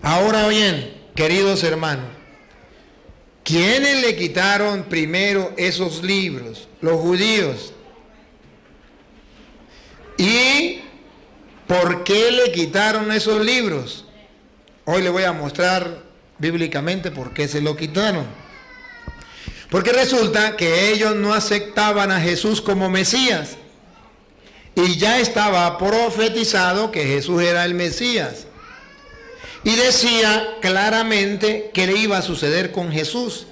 Ahora bien, queridos hermanos, ¿quiénes le quitaron primero esos libros? Los judíos. ¿Y por qué le quitaron esos libros? Hoy le voy a mostrar bíblicamente por qué se lo quitaron. Porque resulta que ellos no aceptaban a Jesús como Mesías. Y ya estaba profetizado que Jesús era el Mesías. Y decía claramente que le iba a suceder con Jesús.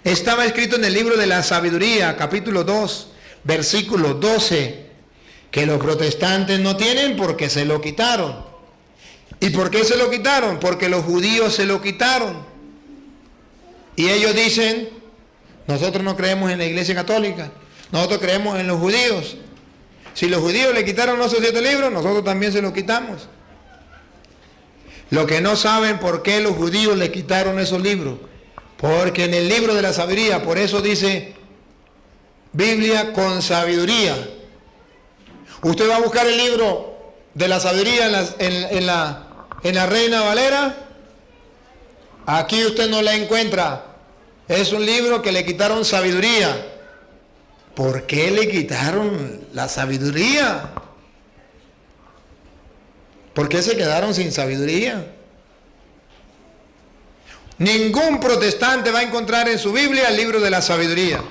Estaba escrito en el libro de la Sabiduría, capítulo 2, versículo 12, que los protestantes no tienen porque se lo quitaron. ¿Y por qué se lo quitaron? Porque los judíos se lo quitaron. Y ellos dicen, nosotros no creemos en la Iglesia Católica, nosotros creemos en los judíos. Si los judíos le quitaron esos 7 libros, nosotros también se los quitamos. Lo que no saben por qué los judíos le quitaron esos libros. Porque en el libro de la sabiduría, por eso dice Biblia con sabiduría. Usted va a buscar el libro de la sabiduría en la Reina Valera. Aquí usted no la encuentra. Es un libro que le quitaron sabiduría. ¿Por qué le quitaron la sabiduría? ¿Por qué se quedaron sin sabiduría? Ningún protestante va a encontrar en su Biblia el libro de la sabiduría.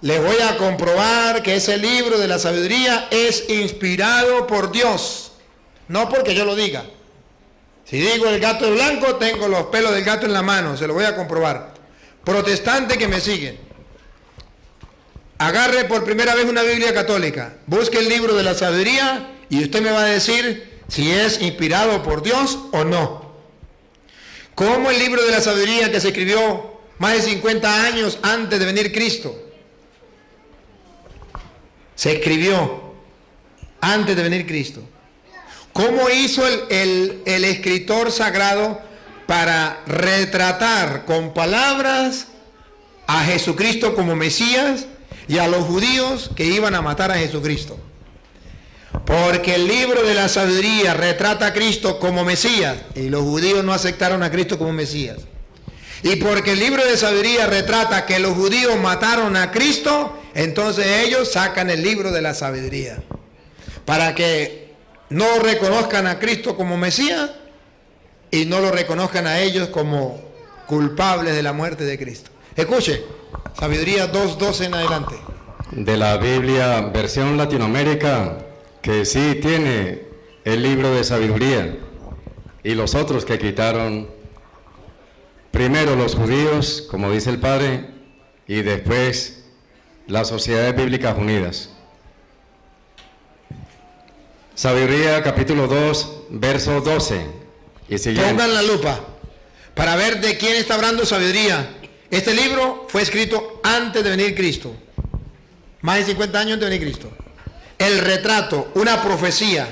Les voy a comprobar que ese libro de la sabiduría es inspirado por Dios. No porque yo lo diga. Si digo el gato es blanco, tengo los pelos del gato en la mano. Se lo voy a comprobar. Protestante que me siguen. Agarre por primera vez una Biblia católica. Busque el libro de la sabiduría y usted me va a decir si es inspirado por Dios o no. Como el libro de la sabiduría que se escribió más de 50 años antes de venir Cristo. Se escribió antes de venir Cristo. ¿Cómo hizo el escritor sagrado para retratar con palabras a Jesucristo como Mesías y a los judíos que iban a matar a Jesucristo? Porque el libro de la sabiduría retrata a Cristo como Mesías y los judíos no aceptaron a Cristo como Mesías. Y porque el libro de sabiduría retrata que los judíos mataron a Cristo, entonces ellos sacan el libro de la sabiduría para que no reconozcan a Cristo como Mesías y no lo reconozcan a ellos como culpables de la muerte de Cristo. Escuche, Sabiduría 2:12 en adelante. De la Biblia versión Latinoamérica, que sí tiene el libro de sabiduría, y los otros que quitaron, primero los judíos, como dice el Padre, y después las Sociedades Bíblicas Unidas. Sabiduría capítulo 2, verso 12 y siguiente. Pongan la lupa para ver de quién está hablando sabiduría. Este libro fue escrito antes de venir Cristo, más de 50 años antes de venir Cristo. El retrato, una profecía.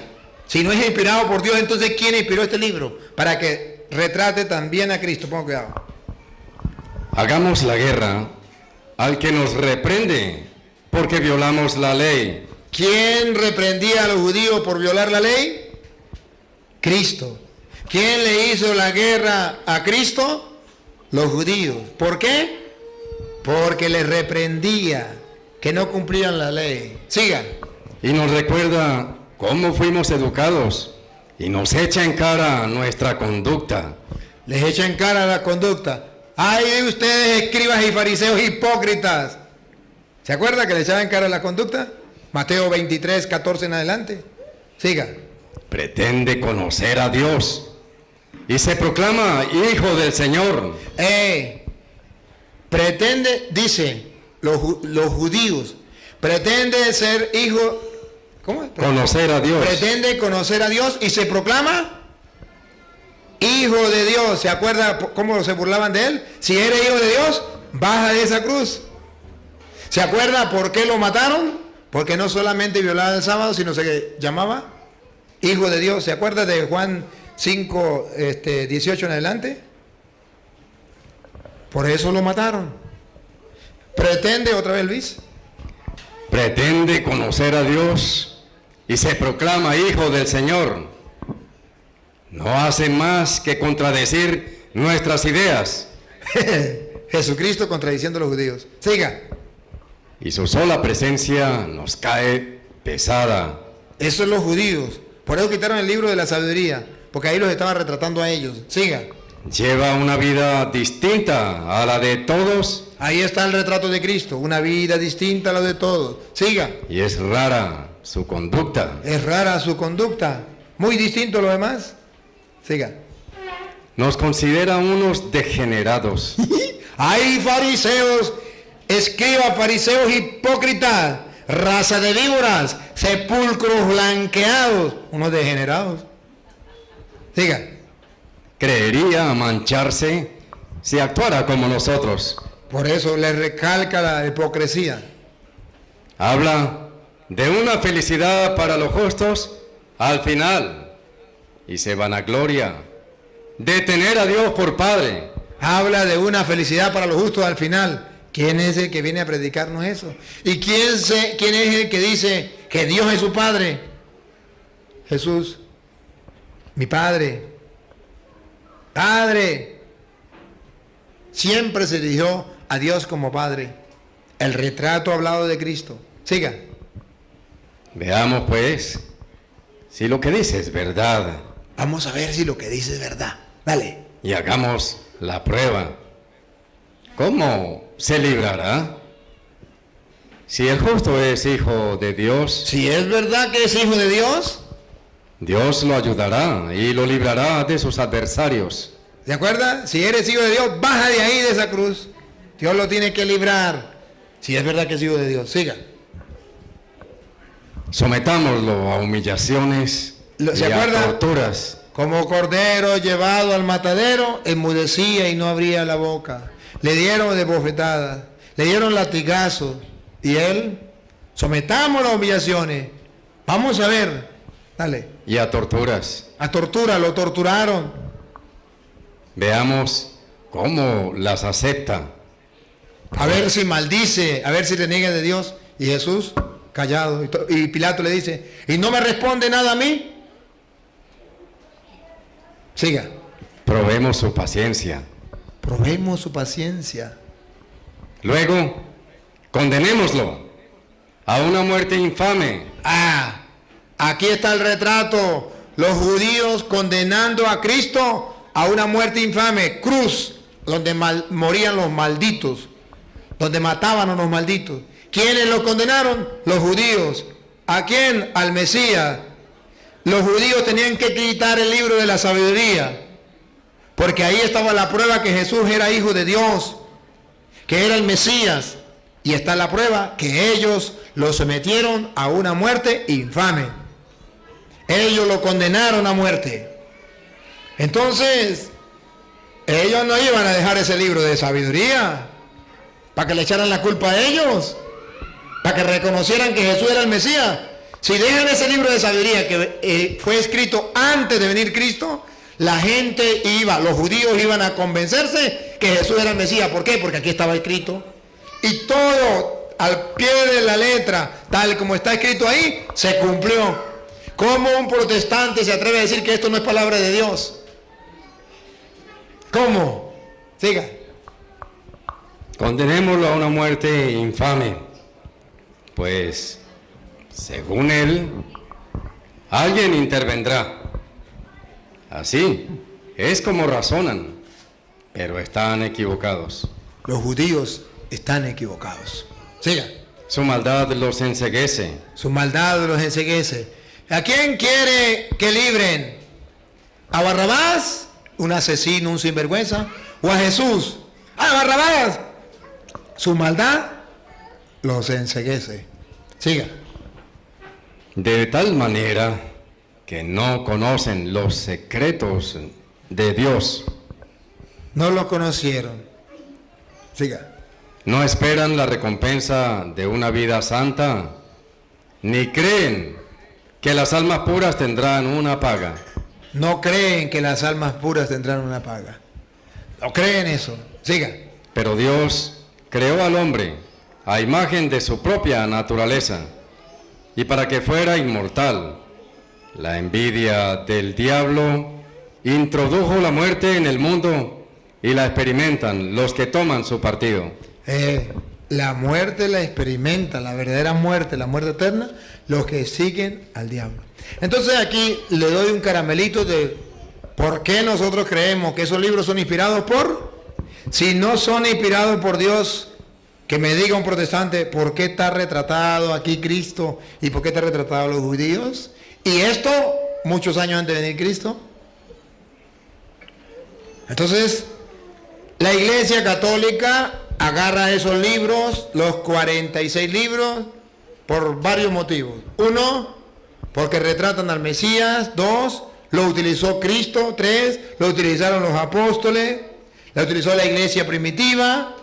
Si no es inspirado por Dios, entonces ¿quién inspiró este libro? Para que retrate también a Cristo. Ponga cuidado. Hagamos la guerra al que nos reprende porque violamos la ley. ¿Quién reprendía a los judíos por violar la ley? Cristo. ¿Quién le hizo la guerra a Cristo? Los judíos. ¿Por qué? Porque les reprendía que no cumplían la ley. Sigan. Y nos recuerda cómo fuimos educados y nos echa en cara nuestra conducta. Les echa en cara la conducta. ¡Ay de ustedes, escribas y fariseos hipócritas! ¿Se acuerda que le echaban en cara la conducta? Mateo 23, 14 en adelante. Siga. Pretende conocer a Dios y se proclama hijo del Señor. Pretende, dice, los judíos, pretende ser hijo, ¿cómo es? Conocer a Dios. Pretende conocer a Dios y se proclama hijo de Dios. ¿Se acuerda cómo se burlaban de él? Si eres hijo de Dios, baja de esa cruz. ¿Se acuerda por qué lo mataron? Porque no solamente violaba el sábado, sino se llamaba hijo de Dios. ¿Se acuerda de Juan 5, 18 en adelante? Por eso lo mataron. Pretende, otra vez Luis. Pretende conocer a Dios y se proclama hijo del Señor. no hace más que contradecir nuestras ideas. Jesucristo contradiciendo a los judíos. Siga. Y su sola presencia nos cae pesada. Eso es los judíos. Por eso quitaron el libro de la sabiduría, porque ahí los estaba retratando a ellos. Siga. Lleva una vida distinta a la de todos. Ahí está el retrato de Cristo, una vida distinta a la de todos. Siga. Y es rara su conducta. Es rara su conducta, muy distinto a lo demás. Siga. Nos considera unos degenerados. Hay fariseos, escribas, fariseos hipócritas, raza de víboras, sepulcros blanqueados, unos degenerados. Siga. Creería mancharse si actuara como nosotros. Por eso le recalca la hipocresía. Habla de una felicidad para los justos al final y se vanagloria de tener a Dios por Padre. Habla de una felicidad para los justos al final. ¿Quién es el que viene a predicarnos eso? ¿Y quién es el que dice que Dios es su Padre? Jesús, mi Padre. Padre. Siempre se dirigió a Dios como Padre. El retrato hablado de Cristo. Siga. Veamos pues si lo que dice es verdad. Vamos a ver si lo que dice es verdad. Dale. Y hagamos la prueba. ¿Cómo se librará? Si el justo es hijo de Dios, Si es verdad que es hijo de Dios, Dios lo ayudará y lo librará de sus adversarios. ¿de acuerdo? Si eres hijo de Dios, baja de ahí de esa cruz. Dios lo tiene que librar. Si es verdad que es hijo de Dios. Siga. Sometámoslo a humillaciones ¿Se y a acuerda? torturas. Como cordero llevado al matadero, enmudecía y no abría la boca. Le dieron de bofetadas, le dieron latigazos. Y él, sometámoslo a humillaciones. Vamos a ver. Dale. Y a torturas. A tortura, lo torturaron. Veamos cómo las acepta. A ver si maldice, a ver si reniega de Dios. Y Jesús, callado. Y Pilato le dice, ¿y no me responde nada a mí? Siga. Probemos su paciencia. Probemos su paciencia. Luego, condenémoslo a una muerte infame. Aquí está el retrato. Los judíos condenando a Cristo a una muerte infame. Cruz, donde morían los malditos. Donde mataban a los malditos. ¿Quiénes lo condenaron? Los judíos. ¿A quién? Al Mesías. Los judíos tenían que quitar el libro de la sabiduría, porque ahí estaba la prueba que Jesús era hijo de Dios, que era el Mesías, y está la prueba que ellos lo sometieron a una muerte infame. Ellos lo condenaron a muerte. Entonces, ellos no iban a dejar ese libro de sabiduría para que le echaran la culpa a ellos, para que reconocieran que Jesús era el Mesías. Si dejan ese libro de sabiduría que fue escrito antes de venir Cristo, la gente iba, los judíos iban a convencerse que Jesús era el Mesías. ¿Por qué? Porque aquí estaba escrito. Y todo al pie de la letra, tal como está escrito ahí, se cumplió. ¿Cómo un protestante se atreve a decir que esto no es palabra de Dios? ¿Cómo? Siga. Condenémoslo a una muerte infame, pues, según él, alguien intervendrá. Así es como razonan, pero están equivocados. Los judíos están equivocados. Siga. Su maldad los enceguece. Su maldad los enceguece. ¿A quién quiere que libren? ¿A Barrabás, un asesino, un sinvergüenza? ¿O a Jesús? ¡A Barrabás! Su maldad los enceguece. Siga. De tal manera que no conocen los secretos de Dios. No lo conocieron. Siga. No esperan la recompensa de una vida santa, ni creen que las almas puras tendrán una paga. No creen que las almas puras tendrán una paga. No creen eso. Siga. Pero Dios creó al hombre a imagen de su propia naturaleza, y para que fuera inmortal, la envidia del diablo introdujo la muerte en el mundo y la experimentan los que toman su partido. La muerte la experimenta, la verdadera muerte, la muerte eterna, los que siguen al diablo. Entonces aquí le doy un caramelito de por qué nosotros creemos que esos libros son inspirados por. Si no son inspirados por Dios, que me diga un protestante por qué está retratado aquí Cristo y por qué está retratado los judíos. Y esto muchos años antes de venir Cristo. Entonces, la Iglesia Católica agarra esos libros, los 46 libros, por varios motivos. Uno, porque retratan al Mesías. Dos, lo utilizó Cristo. Tres, lo utilizaron los apóstoles. La utilizó la iglesia primitiva.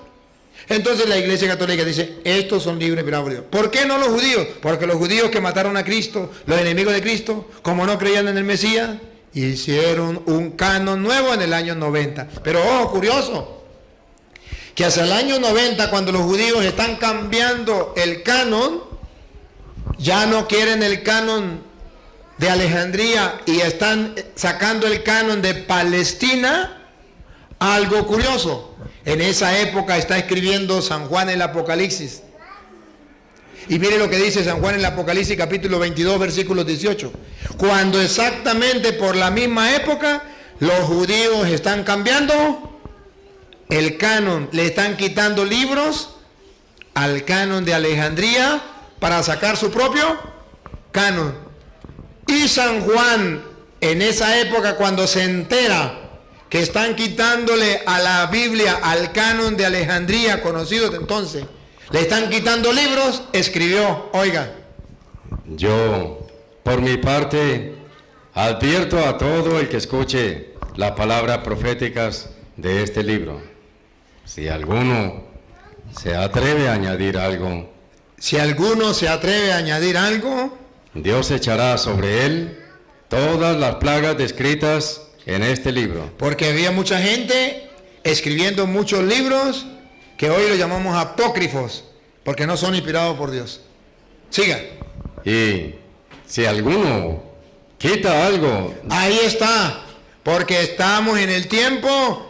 Entonces la Iglesia Católica dice, estos son libros inspirados por Dios. ¿Por qué no los judíos? Porque los judíos que mataron a Cristo, los enemigos de Cristo, como no creían en el Mesías, hicieron un canon nuevo en el año 90. Pero ojo, curioso, que hacia el año 90, cuando los judíos están cambiando el canon, ya no quieren el canon de Alejandría y están sacando el canon de Palestina. Algo curioso, en esa época está escribiendo San Juan el Apocalipsis. Y mire lo que dice San Juan en el Apocalipsis capítulo 22 versículo 18. Cuando exactamente por la misma época los judíos están cambiando el canon, le están quitando libros al canon de Alejandría para sacar su propio canon. Y San Juan en esa época, cuando se entera que están quitándole a la Biblia, al canon de Alejandría conocido de entonces, le están quitando libros, escribió, oiga. Yo, por mi parte, advierto a todo el que escuche las palabras proféticas de este libro. Si alguno se atreve a añadir algo, Dios echará sobre él todas las plagas descritas en este libro. Porque había mucha gente escribiendo muchos libros que hoy los llamamos apócrifos, porque no son inspirados por Dios. Siga. Y si alguno quita algo, ahí está, porque estamos en el tiempo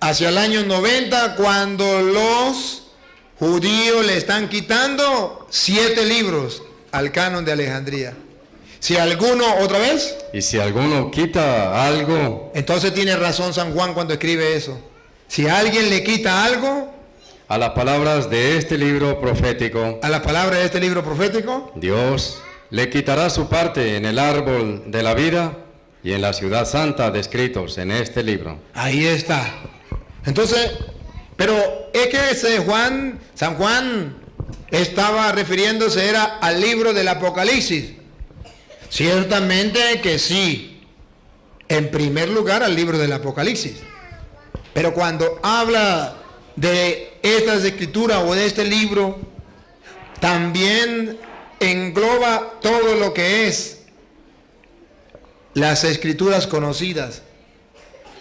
hacia el año 90, cuando los judíos le están quitando 7 libros al canon de Alejandría. Si alguno, otra vez. Y si alguno quita algo. Entonces tiene razón San Juan cuando escribe eso. Si alguien le quita algo. A las palabras de este libro profético. A las palabras de este libro profético. Dios le quitará su parte en el árbol de la vida y en la ciudad santa descritos en este libro. Ahí está. Entonces, pero es que San Juan estaba refiriéndose era al libro del Apocalipsis. Ciertamente que sí, en primer lugar al libro del Apocalipsis, pero cuando habla de estas escrituras o de este libro, también engloba todo lo que es las escrituras conocidas,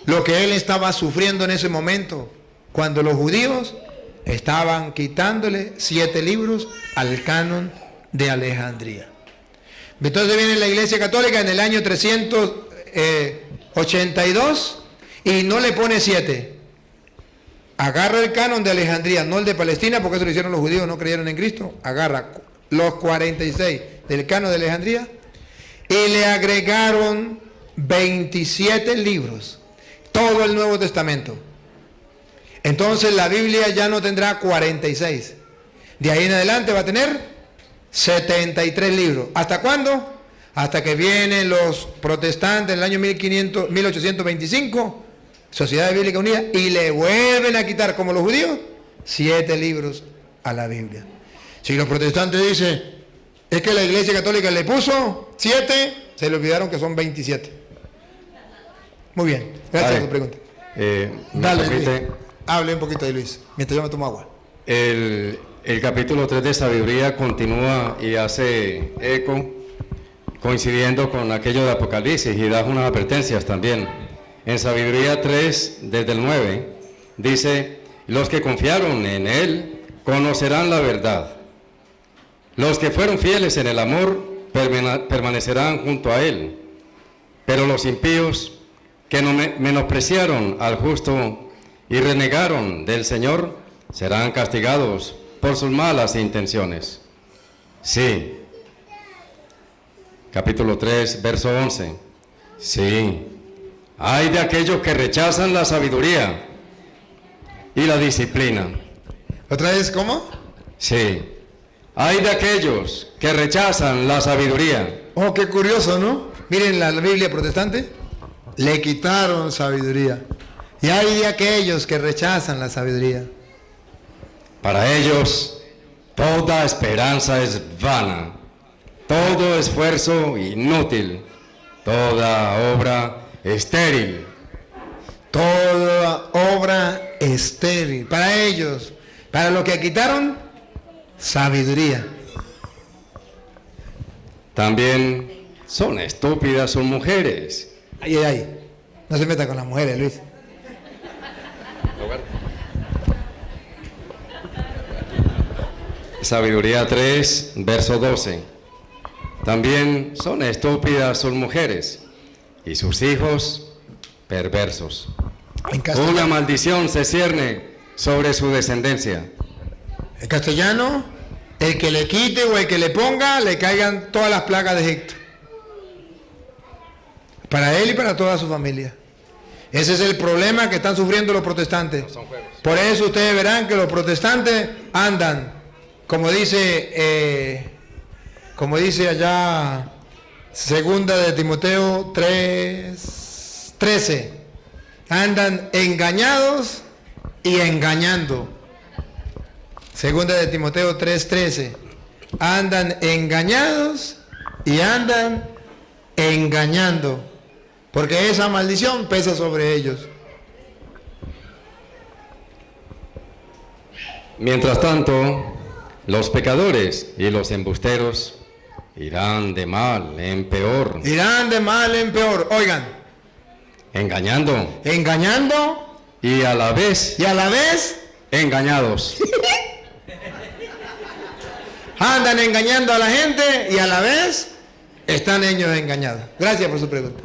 lo que él estaba sufriendo en ese momento, cuando los judíos estaban quitándole 7 libros al canon de Alejandría. Entonces viene la Iglesia Católica en el año 382 y no le pone 7. Agarra el canon de Alejandría, no el de Palestina, porque eso lo hicieron los judíos, no creyeron en Cristo. Agarra los 46 del canon de Alejandría y le agregaron 27 libros, todo el Nuevo Testamento. Entonces la Biblia ya no tendrá 46. De ahí en adelante va a tener 73 libros. ¿Hasta cuándo? Hasta que vienen los protestantes en el año 1825, Sociedad Bíblica Unida, y le vuelven a quitar, como los judíos, 7 libros a la Biblia. Si los protestantes dicen, es que la Iglesia Católica le puso 7, se le olvidaron que son 27. Muy bien, gracias por tu pregunta. Dale, Luis, hable un poquito de Luis, mientras yo me tomo agua. El capítulo 3 de Sabiduría continúa y hace eco, coincidiendo con aquello de Apocalipsis, y da unas advertencias también. En Sabiduría 3, desde el 9, dice, los que confiaron en Él conocerán la verdad. Los que fueron fieles en el amor permanecerán junto a Él, pero los impíos que menospreciaron al justo y renegaron del Señor serán castigados por sus malas intenciones. Sí. Capítulo 3, verso 11. Sí. Hay de aquellos que rechazan la sabiduría y la disciplina. ¿Otra vez cómo? Sí. Hay de aquellos que rechazan la sabiduría. Oh, qué curioso, ¿no? Miren la Biblia protestante. Le quitaron sabiduría. Y hay de aquellos que rechazan la sabiduría. Para ellos, toda esperanza es vana, todo esfuerzo inútil, toda obra estéril. Toda obra estéril. Para ellos, para los que quitaron sabiduría. También son estúpidas sus mujeres. Ay, ay, ay. No se meta con las mujeres, Luis. Sabiduría 3, verso 12. También son estúpidas sus mujeres y sus hijos perversos. En castellano, Una maldición se cierne sobre su descendencia. en castellano, el que le quite o el que le ponga, le caigan todas las plagas de Egipto. Para él y para toda su familia. Ese es el problema que están sufriendo los protestantes. Por eso ustedes verán que los protestantes andan, como dice allá, segunda de Timoteo 3:13, andan engañados y engañando. Segunda de Timoteo 3:13, andan engañados y andan engañando, porque esa maldición pesa sobre ellos. Mientras tanto, los pecadores y los embusteros irán de mal en peor. Irán de mal en peor. Oigan, Engañando engañando y a la vez engañados. Andan engañando a la gente y a la vez están ellos engañados. Gracias por su pregunta.